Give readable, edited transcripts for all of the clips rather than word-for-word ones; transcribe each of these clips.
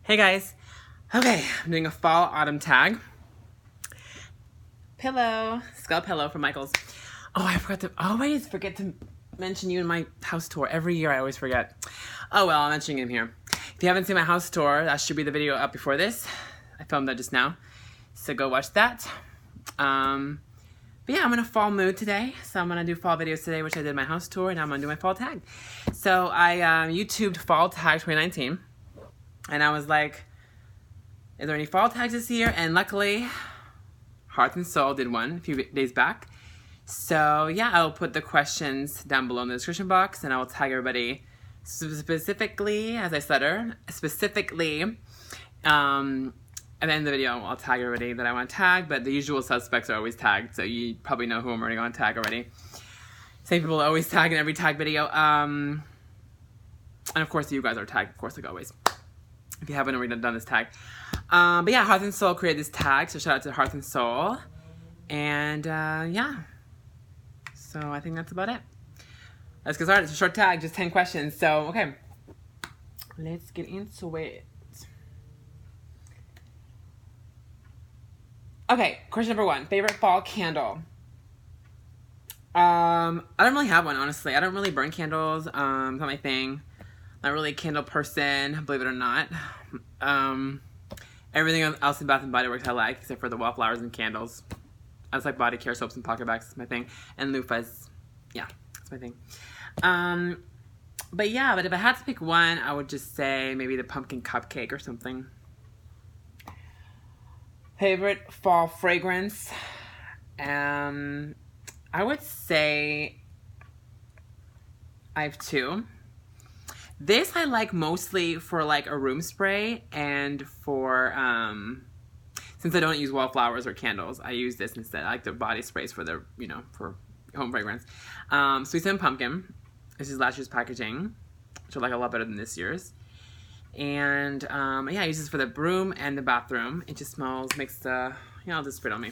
Hey guys. Okay, I'm doing a fall autumn tag. Pillow, skull pillow from Michaels. Oh, I always forget to mention you in my house tour. Every year I always forget. Oh well, I'm mentioning him here. If you haven't seen my house tour, that should be the video up before this. I filmed that just now, so go watch that. But yeah, I'm in a fall mood today, so I'm gonna do fall videos today, which I did my house tour, and now I'm gonna do my fall tag. So I YouTubed fall tag 2019, and I was like, is there any fall tags this year? And luckily, Heart and Soul did one a few days back. So yeah, I'll put the questions down below in the description box, and I will tag everybody specifically, as I stutter, specifically, at the end of the video, I'll tag everybody that I want to tag, but the usual suspects are always tagged, so you probably know who I'm already going to tag already. Same people always tag in every tag video. And of course, you guys are tagged, of course, like always, if you haven't already done this tag. But yeah, Heart and Soul created this tag, so shout out to Heart and Soul. And yeah, so I think that's about it. Let's get started. It's a short tag, just 10 questions. So, okay, let's get into it. Okay, question number 1. Favorite fall candle? I don't really have one, honestly. I don't really burn candles. It's not my thing. Not really a candle person, believe it or not. Everything else in Bath & Body Works I like, except for the wallflowers and candles. I just like body care soaps and pocket bags. That's my thing. And loofahs. Yeah, that's my thing. But yeah, but if I had to pick one, I would just say maybe the pumpkin cupcake or something. Favorite fall fragrance? I would say I have 2. This I like mostly for like a room spray, and for since I don't use wallflowers or candles, I use this instead. I like the body sprays for the, you know, for home fragrance. Sweet Pumpkin. This is last year's packaging, which I like a lot better than this year's. And yeah, I use this for the room and the bathroom. It just smells, makes the, you know, I'll just spray it on me.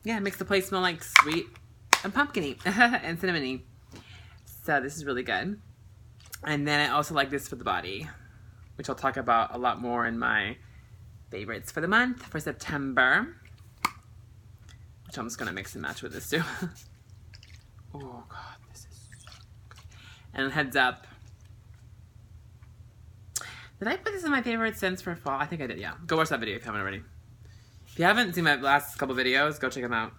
Yeah, it makes the place smell like sweet and pumpkin-y and cinnamon-y. So this is really good. And then I also like this for the body, which I'll talk about a lot more in my favorites for the month, for September. Which I'm just going to mix and match with this too. Oh God, this is so good. And heads up. Did I put this in my favorite scents for fall? I think I did, yeah. Go watch that video if you haven't already. If you haven't seen my last couple videos, go check them out.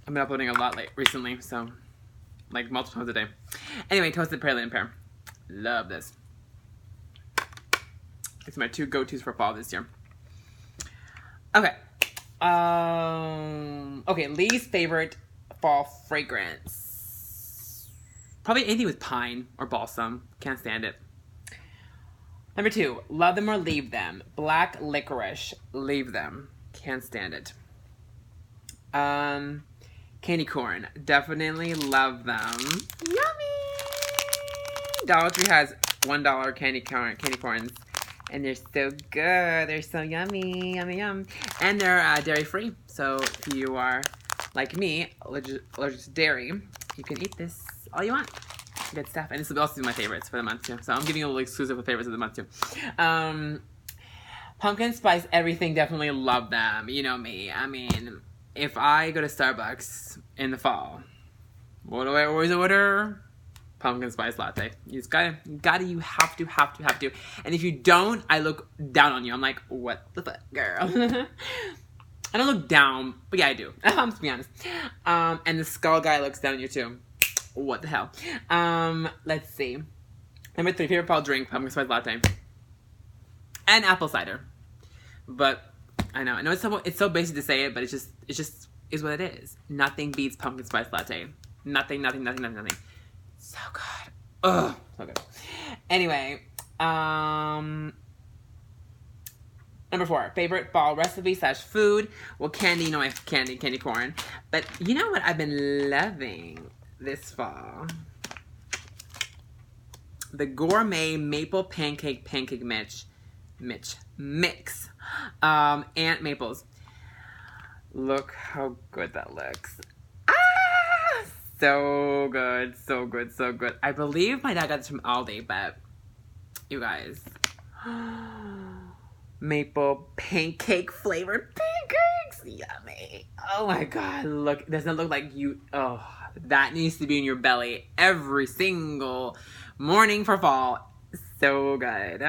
I've been uploading a lot recently, so like multiple times a day. Anyway, Toasted Praline and Pear. Love this. It's my 2 go-tos for fall this year. Okay. Okay, least favorite fall fragrance. Probably anything with pine or balsam. Can't stand it. Number 2, love them or leave them. Black licorice, leave them. Can't stand it. Candy corn, definitely love them. Yummy! Dollar Tree has $1 candy corns, and they're so good. They're so yummy, yummy, yum. And they're dairy free. So if you are like me, allergic to dairy, you can eat this all you want. Good stuff. And this will also be my favorites for the month too. So I'm giving you a little exclusive of favorites of the month too. Pumpkin spice everything, definitely love them. You know me. I mean, if I go to Starbucks in the fall, what do I always order? Pumpkin spice latte. You have to. And if you don't, I look down on you. I'm like, what the fuck, girl? I don't look down, but yeah, I do. To be honest. And the skull guy looks down on you too. What the hell? Let's see. Number 3, favorite fall drink, pumpkin spice latte. And apple cider. But I know it's so basic to say it, but it just is what it is. Nothing beats pumpkin spice latte. Nothing. So good. Ugh, so good. Anyway, number 4, favorite fall recipe / food. Well, candy, you know my candy corn. But you know what I've been loving this fall? The gourmet maple pancake mix. Aunt Maple's. Look how good that looks. So good. I believe my dad got this from Aldi, but you guys, Maple pancake flavored pancakes. Yummy. Oh my god, look, doesn't it look like you, oh, that needs to be in your belly every single morning for fall. So good.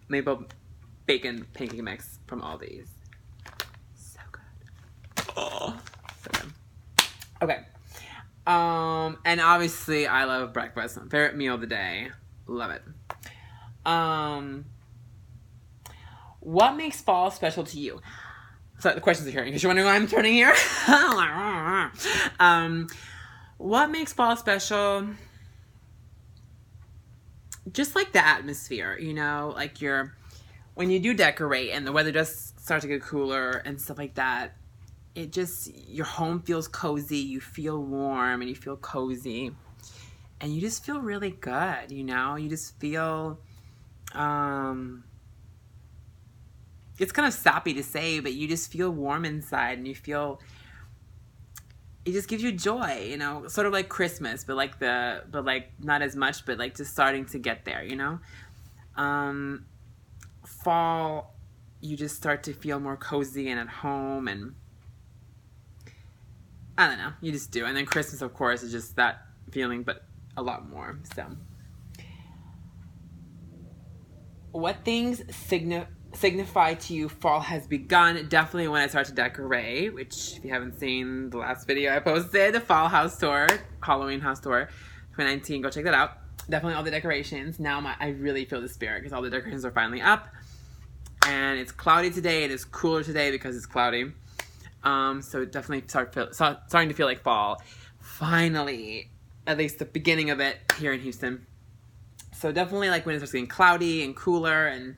Maple bacon pancake mix from Aldi's. So good. Oh, so good. Okay. And obviously I love breakfast. Favorite meal of the day. Love it. What makes fall special to you? So the questions are here, because you're wondering why I'm turning here. What makes fall special? Just like the atmosphere, you know, like when you do decorate and the weather does start to get cooler and stuff like that, it just, your home feels cozy, you feel warm and you feel cozy and you just feel really good, you know, you just feel, it's kind of sappy to say, but you just feel warm inside and you feel, it just gives you joy, you know, sort of like Christmas, but like not as much, but like just starting to get there, you know. Fall, you just start to feel more cozy and at home, and I don't know, you just do. And then Christmas, of course, is just that feeling, but a lot more. So, what things signify to you fall has begun? Definitely when I start to decorate, which if you haven't seen the last video I posted, the fall house tour, Halloween house tour 2019, go check that out. Definitely all the decorations. Now I really feel the spirit because all the decorations are finally up. And it's cloudy today. It is cooler today because it's cloudy. So definitely starting to feel like fall. Finally, at least the beginning of it here in Houston. So definitely like when it starts getting cloudy and cooler, and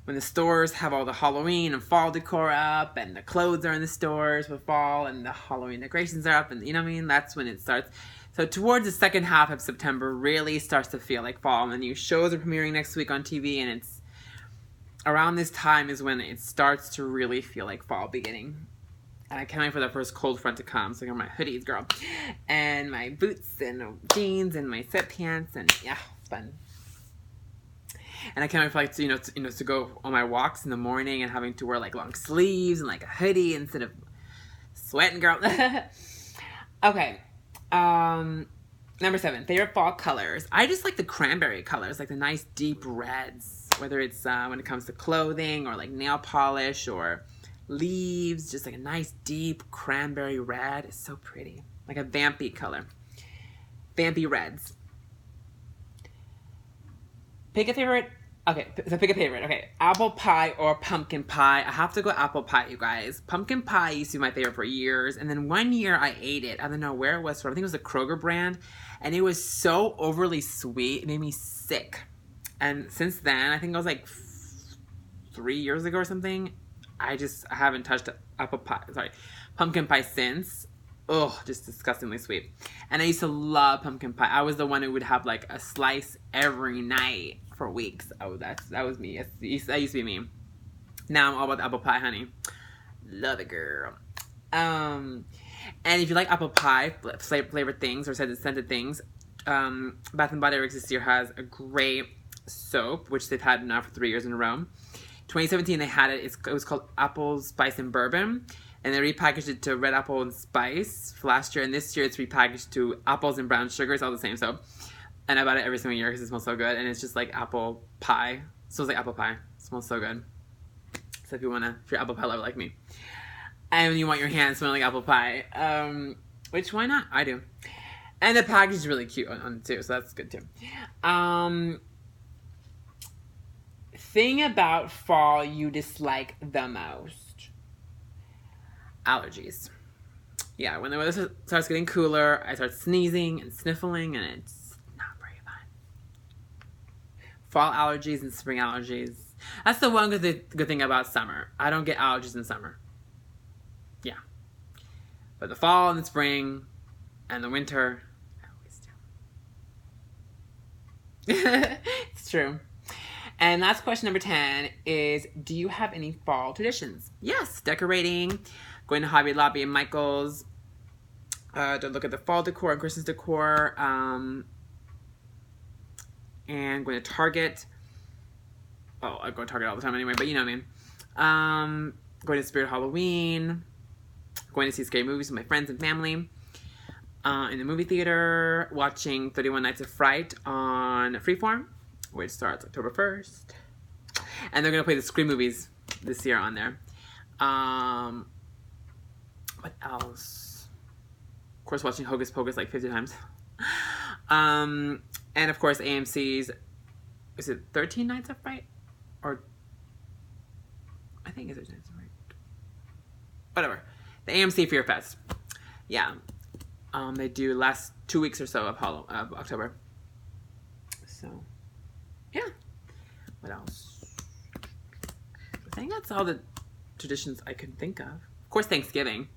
when the stores have all the Halloween and fall decor up, and the clothes are in the stores with fall, and the Halloween decorations are up, and you know what I mean? That's when it starts. So towards the second half of September really starts to feel like fall. And the new shows are premiering next week on TV, and it's around this time is when it starts to really feel like fall beginning. And I can't wait for the first cold front to come. So I got my hoodies, girl, and my boots and jeans and my sweatpants, and yeah, it's fun. And I can't wait for like to go on my walks in the morning and having to wear like long sleeves and like a hoodie instead of sweating, girl. Okay. Number 7, favorite fall colors. I just like the cranberry colors, like the nice deep reds, whether it's when it comes to clothing or like nail polish or leaves, just like a nice deep cranberry red. It's so pretty. Like a vampy color. Vampy reds. Pick a favorite. Okay, so pick a favorite. Okay, apple pie or pumpkin pie. I have to go apple pie, you guys. Pumpkin pie used to be my favorite for years. And then one year I ate it. I don't know where it was from. I think it was the Kroger brand. And it was so overly sweet. It made me sick. And since then, I think it was like 3 years ago or something, I haven't touched pumpkin pie since. Ugh, just disgustingly sweet. And I used to love pumpkin pie. I was the one who would have like a slice every night for weeks. Oh, that was me. That used to be me. Now I'm all about the apple pie, honey. Love it, girl. And if you like apple pie flavored things or scented things, Bath and Body Works this year has a great soap, which they've had now for 3 years in a row. 2017 they had it. It was called Apple Spice and Bourbon. And they repackaged it to Red Apple and Spice for last year. And this year it's repackaged to Apples and Brown Sugar. It's all the same soap. And I buy it every single year because it smells so good. And it's just like apple pie. It smells like apple pie. It smells so good. So if you're an apple pie lover like me. And you want your hands smelling like apple pie. Which, why not? I do. And the package is really cute on it too. So that's good too. Thing about fall you dislike the most. Allergies. Yeah, when the weather starts getting cooler, I start sneezing and sniffling, and it's not very fun. Fall allergies and spring allergies. That's the one good thing about summer. I don't get allergies in summer. Yeah. But the fall and the spring and the winter, I always do. It's true. And last question, number 10, is do you have any fall traditions? Yes, decorating, going to Hobby Lobby and Michael's to look at the fall decor and Christmas decor, and going to Target Oh, I go to Target all the time anyway, but you know what I mean. Going to Spirit Halloween. Going to see scary movies with my friends and family. In the movie theater. Watching 31 Nights of Fright on Freeform, which starts October 1st. And they're going to play the Scream movies this year on there. What else? Of course, watching Hocus Pocus like 50 times. And of course, AMC's, is it 13 Nights of Fright? Or, I think it's 13 Nights of Fright. Whatever. The AMC Fear Fest. Yeah. They do last 2 weeks or so of October. So, yeah. What else? I think that's all the traditions I can think of. Of course, Thanksgiving,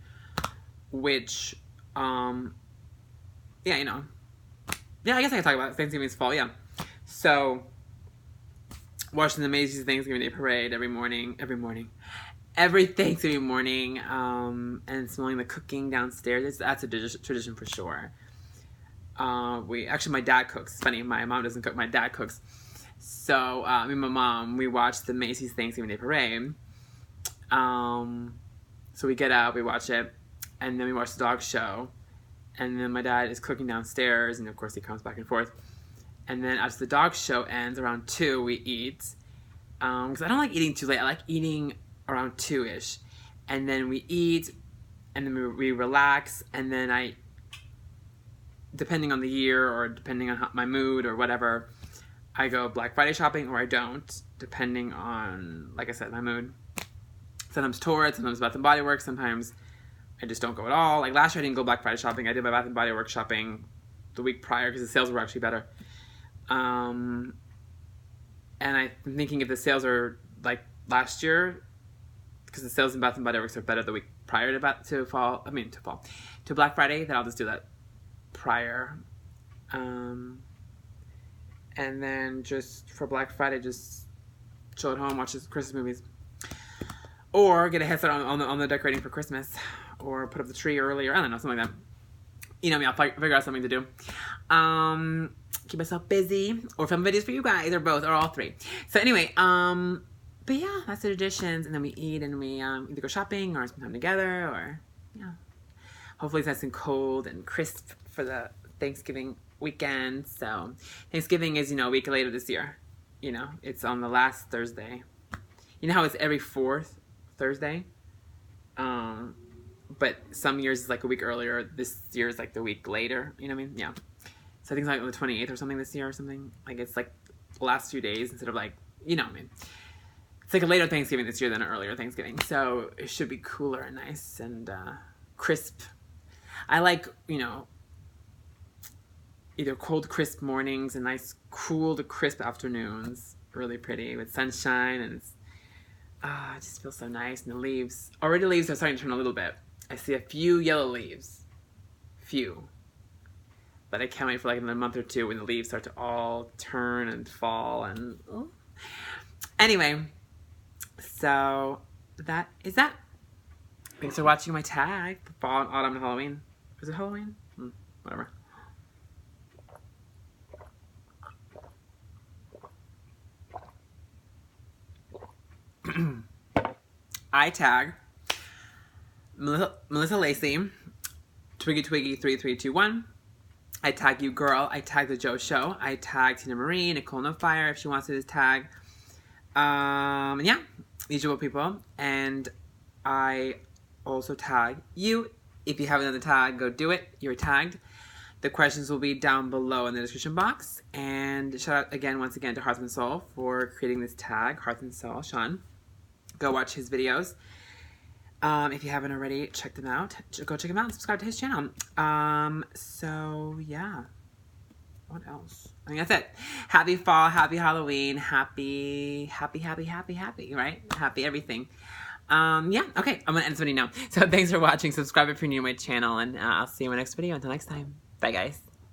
which, yeah, you know. Yeah, I guess I can talk about it. Thanksgiving's fall, yeah. So, watching the Macy's Thanksgiving Day Parade every Thanksgiving morning, and smelling the cooking downstairs. That's a tradition for sure. Actually, my dad cooks. It's funny, my mom doesn't cook, my dad cooks. So, me and my mom, we watch the Macy's Thanksgiving Day Parade. So we get up, we watch it, and then we watch the dog show. And then my dad is cooking downstairs, and of course he comes back and forth. And then after the dog show ends, around 2, we eat. Because I don't like eating too late. I like eating around 2-ish. And then we eat, and then we relax, and then depending on the year, or depending on my mood, or whatever, I go Black Friday shopping, or I don't, depending on, like I said, my mood. Sometimes Torrid, sometimes Bath & Body Works, sometimes I just don't go at all. Like last year I didn't go Black Friday shopping. I did my Bath & Body Works shopping the week prior because the sales were actually better. And I'm thinking if the sales are like last year, because the sales in Bath & Body Works are better the week prior to Black Friday, then I'll just do that prior. And then just for Black Friday, just chill at home, watch Christmas movies. Or get a head start on the decorating for Christmas. Or put up the tree earlier. I don't know, something like that. You know me, I'll figure out something to do. Keep myself busy. Or film videos for you guys. Or both. Or all three. So anyway, but yeah, that's the traditions. And then we eat and we either go shopping or spend time together. Or, yeah. Hopefully it's nice and cold and crisp for the Thanksgiving weekend. So Thanksgiving is, a week later this year. It's on the last Thursday. You know how it's every 4th Thursday? But some years it's like a week earlier. This year is like the week later. You know what I mean? Yeah. So I think it's like the 28th or something this year or something. Like it's like the last few days instead of like, you know what I mean? It's like a later Thanksgiving this year than an earlier Thanksgiving. So it should be cooler and nice and crisp. I like, either cold, crisp mornings and nice, cool to crisp afternoons. Really pretty with sunshine and it's, it just feels so nice. And the leaves are starting to turn a little bit. I see a few yellow leaves. Few. But I can't wait for like another month or two when the leaves start to all turn and fall and... Oh. Anyway. So, that is that. Thanks for watching my tag for fall, autumn, and Halloween. Is it Halloween? Whatever. I tag Melissa Lacey, Twiggy 3321. I tag you girl. I tag the Joe Show. I tag Tina Marie, Nicole No Fire if she wants to tag. Yeah, usual people. And I also tag you. If you have another tag, go do it. You're tagged. The questions will be down below in the description box. And shout out again, once again, to Hearth and Soul for creating this tag. Hearth and Soul, Sean. Go watch his videos. If you haven't already, check them out. Go check him out and subscribe to his channel. So, yeah. What else? I think that's it. Happy fall, happy Halloween, happy, right? Happy everything. Yeah, okay. I'm going to end this video now. So, thanks for watching. Subscribe if you're new to my channel, and I'll see you in my next video. Until next time. Bye, guys.